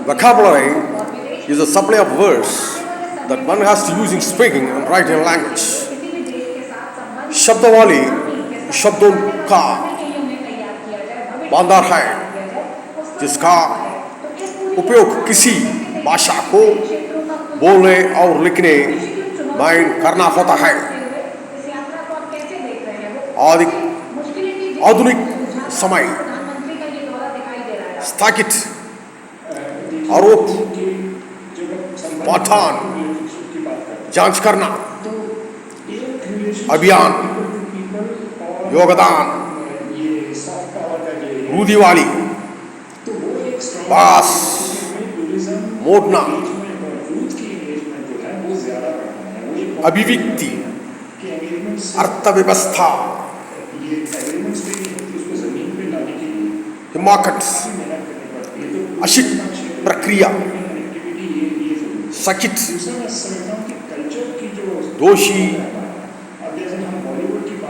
Vocabulary is a supply of words that one has to use in speaking and writing language. शब्दावली शब्दों का भंडार है जिसका उपयोग किसी भाषा को बोलने और लिखने में करना होता है। आधुनिक समय स्थगित आरोप पठान जांच करना अभियान योगदान रूढ़िवादी बास मोड़ना अभिव्यक्ति अर्थव्यवस्था हिमाकत अशिक प्रक्रिया सकित दोषी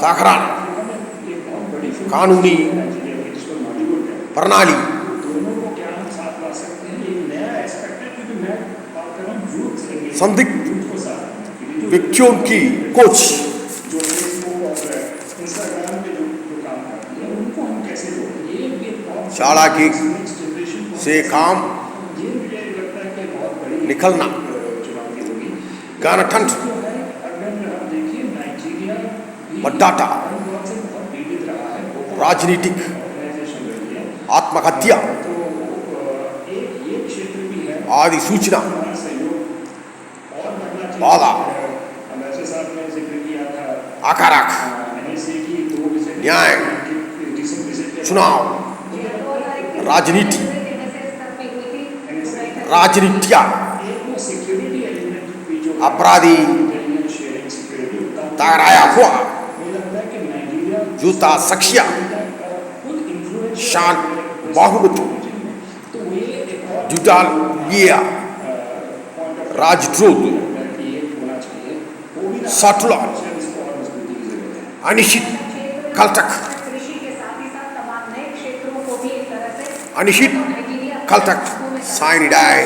तकरार कानूनी प्रणाली संदिग्ध व्यक्तियों की कोच शाला की से काम निकलना गानठंड मड्डाटा राजनीतिक आत्महत्या आदि सूचना बाधा आकाराक न्याय चुनाव राजनीति राजनीतिया अपराधी तगड़ाया हुआ जूता सखिया शान बाहुबली जुटाल गिया राजद्रोह साटुला अनिश्चित कल तक अनिश्चित कल तक साइनिडाई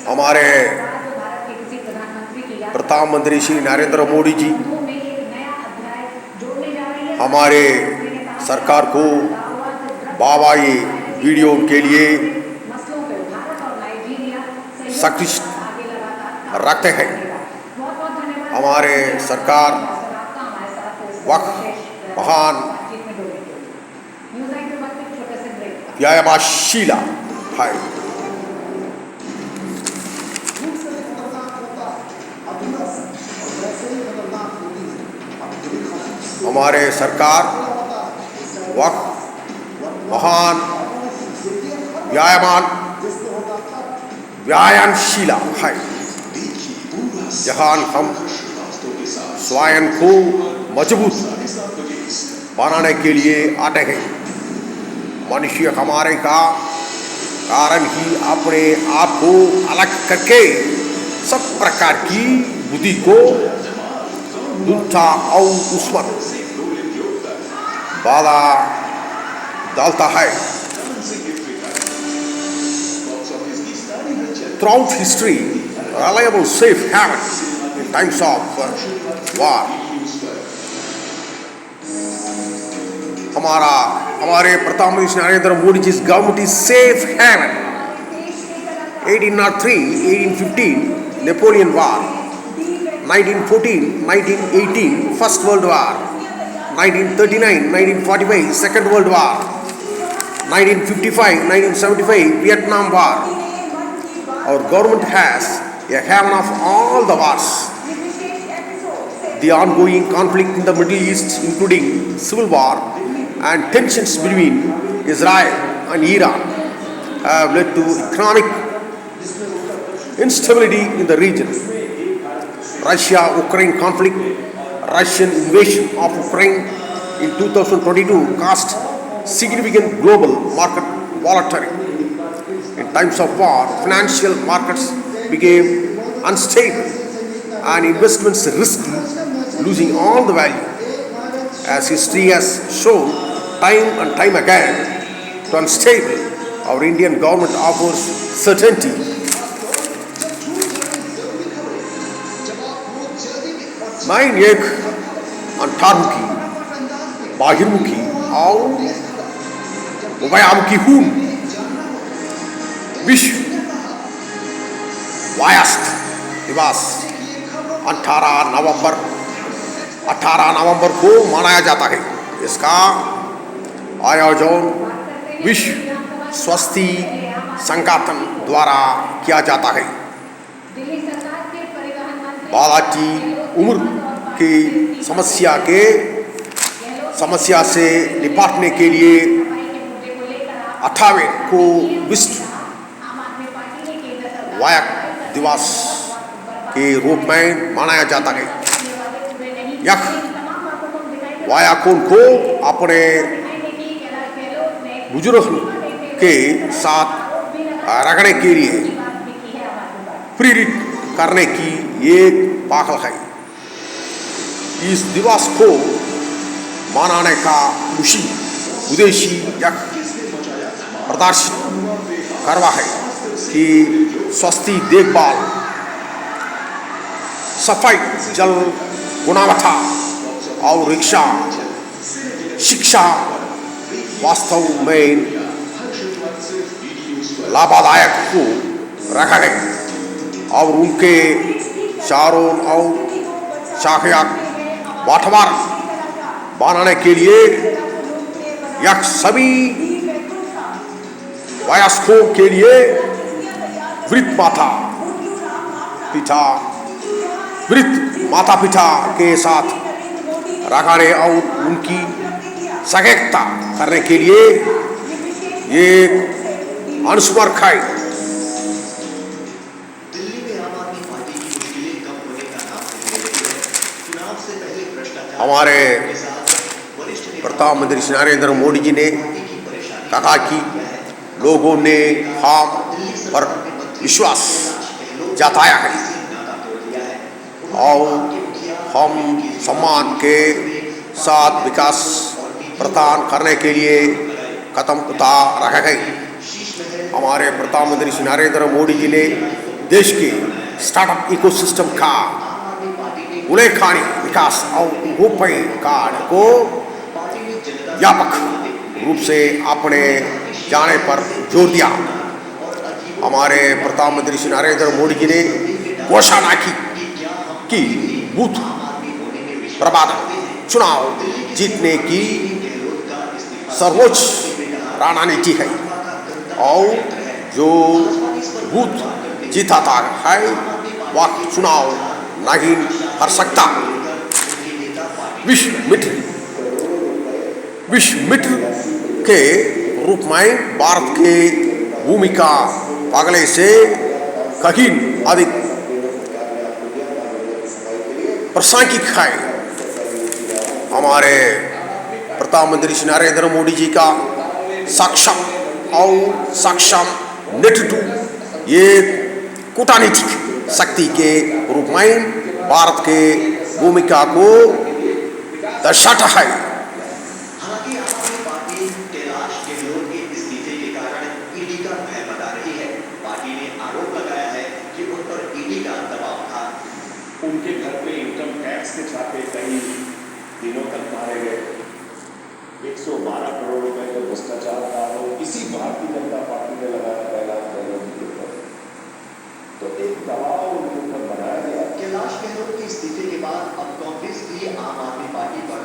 हमारे प्रधानमंत्री श्री नरेंद्र मोदी जी हमारे सरकार को बाबाई वीडियो के लिए सक्रिय रखते हैं। हमारे सरकार वक्त महान व्यायामशीला है। हमारे सरकार वक्त महान व्यायामशीला है जहां हम स्वयं को मजबूत बनाने के लिए आते हैं। मनुष्य हमारे का कारण ही अपने आप को अलग करके सब प्रकार की बुद्धि को दुष्टा और दुश्मन बाधा डालता है। Throughout history, reliable safe haven in times of war. हमारे प्रधानमंत्री Narendra Modi ji government is safe haven. 1803, 1815 Napoleon war, 1914, 1918 First World War, 1939, 1945 Second World War, 1955, 1975 Vietnam War. Our government has a haven of all the wars. The ongoing conflict in the Middle East, including civil war and tensions between Israel and Iran, have led to economic instability in the region. Russia-Ukraine conflict, Russian invasion of Ukraine in 2022 caused significant global market volatility. In times of war, financial markets became unstable and investments risky losing all the value. As history has shown time and time again, to unstable, our Indian government offers certainty. Mine एक अंतर्मुखी, बाहिर्मुखी और उभयमुखी हूँ विश्व वायस्थ दिवस 18 नवंबर को मनाया जाता है। इसका आयोजन विश्व स्वास्थ्य संगठन द्वारा किया जाता है। बालाजी उम्र की समस्या से निपटने के लिए 28 को विश्व वायक दिवस के रूप में मनाया जाता है। यह वायकों को अपने बुजुर्ग के साथ रखने के लिए प्रेरित करने की एक पहल है। इस दिवस को मनाने का उद्देश्य यह प्रदर्शित करवा है कि स्वास्थ्य देखभाल, सफाई, जल गुणवत्ता और शिक्षा वास्तव में लाभदायक को रखा है और उनके चारों और शाखियात वातावरण बनाने के लिए यह सभी वयस्कों के लिए वृद्ध माता पिता के साथ रखने और उनकी सहायता करने के लिए ये अनुस्मारक है। हमारे प्रधानमंत्री श्री नरेंद्र मोदी जी ने कहा कि लोगों ने हम पर विश्वास जताया है और हम सम्मान के साथ विकास प्रदान करने के लिए कदम उठा रहे हैं। हमारे प्रधानमंत्री श्री नरेंद्र मोदी जी ने देश के स्टार्टअप इकोसिस्टम का उल्लेखनीय विकास और रूपये कार्ड को व्यापक रूप से अपने जाने पर जोर दिया। हमारे प्रधानमंत्री श्री नरेंद्र मोदी जी ने घोषणा की कि बूथ प्रबंधन चुनाव जीतने की सर्वोच्च रणनीति है और जो बूथ जीता है वह चुनाव नहीं हार सकता। विश्व मित्र के रूप में भारत की भूमिका पहले से कहीं अधिक प्रासंगिक है। हमारे प्रधानमंत्री श्री नरेंद्र मोदी जी का सक्षम नेतृत्व ये कूटनीतिक शक्ति के रूप में भारत के भूमिका को दर्शाता है। हालांकि आम आदमी पार्टी कैलाश गहलोत के इस्तीफे के कारण ईडी का भय बता रही है। पार्टी ने आरोप लगाया है कि उन पर ईडी का दबाव था। उनके घर पे इनकम टैक्स के छापे कई दिनों तक मारे गए। 112 करोड़ रुपए का भ्रष्टाचार का आरोप इसी भारतीय जनता पार्टी ने लगाया कैलाश गहलोत के ऊपर। तो एक दबाव उनके ऊपर बनाया गया। कैलाश गहलोत के इस्तीफे के बाद अब कांग्रेस भी आम आदमी पार्टी पर